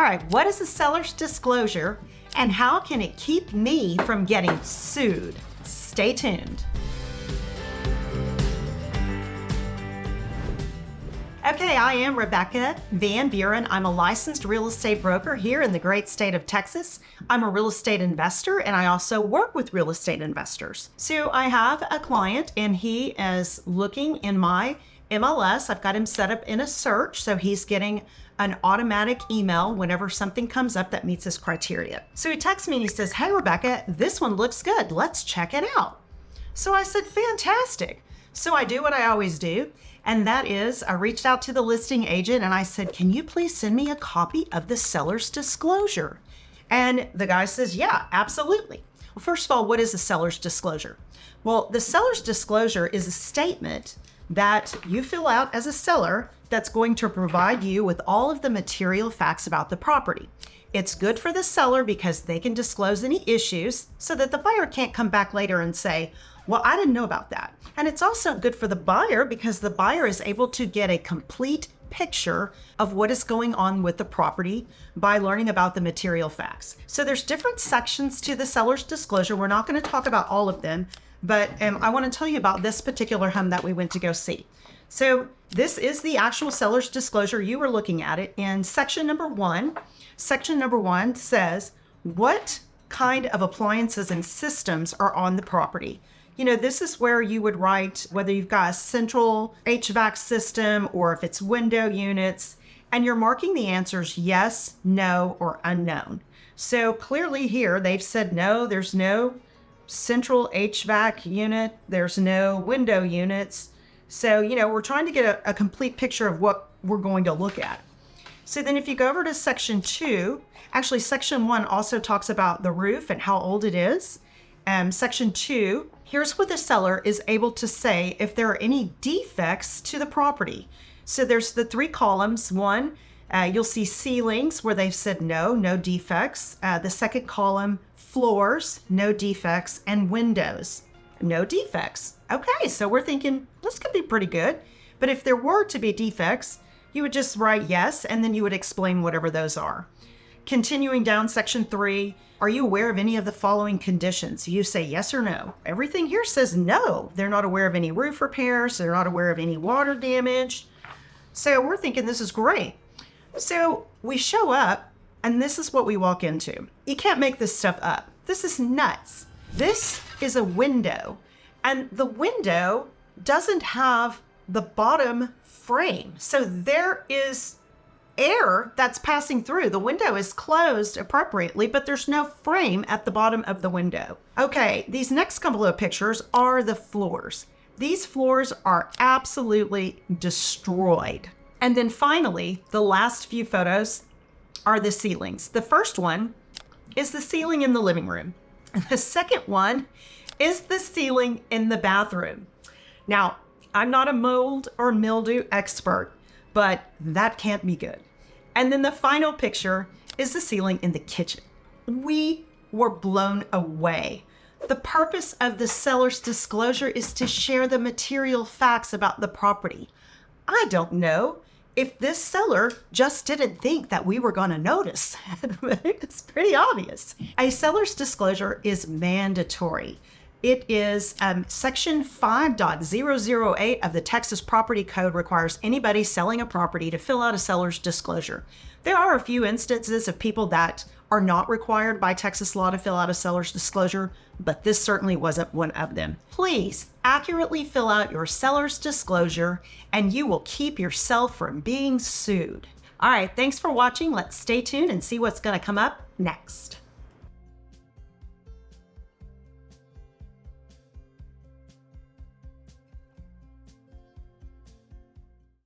right, what is a seller's disclosure and how can it keep me from getting sued? Stay tuned. Okay, I am Rebecca Van Buren. I'm a licensed real estate broker here in the great state of Texas. I'm a real estate investor and I also work with real estate investors. So I have a client and he is looking in my MLS. I've got him set up in a search, so he's getting an automatic email whenever something comes up that meets his criteria. So he texts me and he says, "Hey Rebecca, this one looks good. Let's check it out." So I said, "Fantastic." So I do what I always do, and that is I reached out to the listing agent and I said, "Can you please send me a copy of the seller's disclosure?" And the guy says, "Yeah, absolutely." Well, first of all, what is a seller's disclosure? Well, the seller's disclosure is a statement that you fill out as a seller that's going to provide you with all of the material facts about the property. It's good for the seller because they can disclose any issues so that the buyer can't come back later and say, "Well, I didn't know about that." And it's also good for the buyer because the buyer is able to get a complete picture of what is going on with the property by learning about the material facts. So there's different sections to the seller's disclosure. We're not going to talk about all of them, but I want to tell you about this particular home that we went to go see. So this is the actual seller's disclosure. You were looking at it in section number 1. Section number 1 says what kind of appliances and systems are on the property. You know, this is where you would write whether you've got a central HVAC system or if it's window units, and you're marking the answers yes, no, or unknown. So clearly here they've said no, there's no central HVAC unit, there's no window units. So, you know, we're trying to get a complete picture of what we're going to look at. So then if you go over to section 2, actually section 1 also talks about the roof and how old it is. Section 2, here's what the seller is able to say if there are any defects to the property. So there's the 3 columns. One, you'll see ceilings where they've said no, no defects. The second column, floors, no defects, and windows, no defects. Okay, so we're thinking this could be pretty good. But if there were to be defects, you would just write yes, and then you would explain whatever those are. Continuing down section 3, are you aware of any of the following conditions? You say yes or no. Everything here says no. They're not aware of any roof repairs. They're not aware of any water damage. So we're thinking this is great. So we show up and this is what we walk into. You can't make this stuff up. This is nuts. This is a window, and the window doesn't have the bottom frame. So there is air that's passing through. The window is closed appropriately, but there's no frame at the bottom of the window. Okay, these next couple of pictures are the floors. These floors are absolutely destroyed. And then finally, the last few photos are the ceilings. The first one is the ceiling in the living room. The second one is the ceiling in the bathroom. Now, I'm not a mold or mildew expert, but that can't be good. And then the final picture is the ceiling in the kitchen. We were blown away. The purpose of the seller's disclosure is to share the material facts about the property. I don't know if this seller just didn't think that we were going to notice. It's pretty obvious. A seller's disclosure is mandatory. It is section 5.008 of the Texas Property Code requires anybody selling a property to fill out a seller's disclosure. There are a few instances of people that are not required by Texas law to fill out a seller's disclosure, but this certainly wasn't one of them. Please accurately fill out your seller's disclosure and you will keep yourself from being sued. All right, thanks for watching. Let's stay tuned and see what's going to come up next.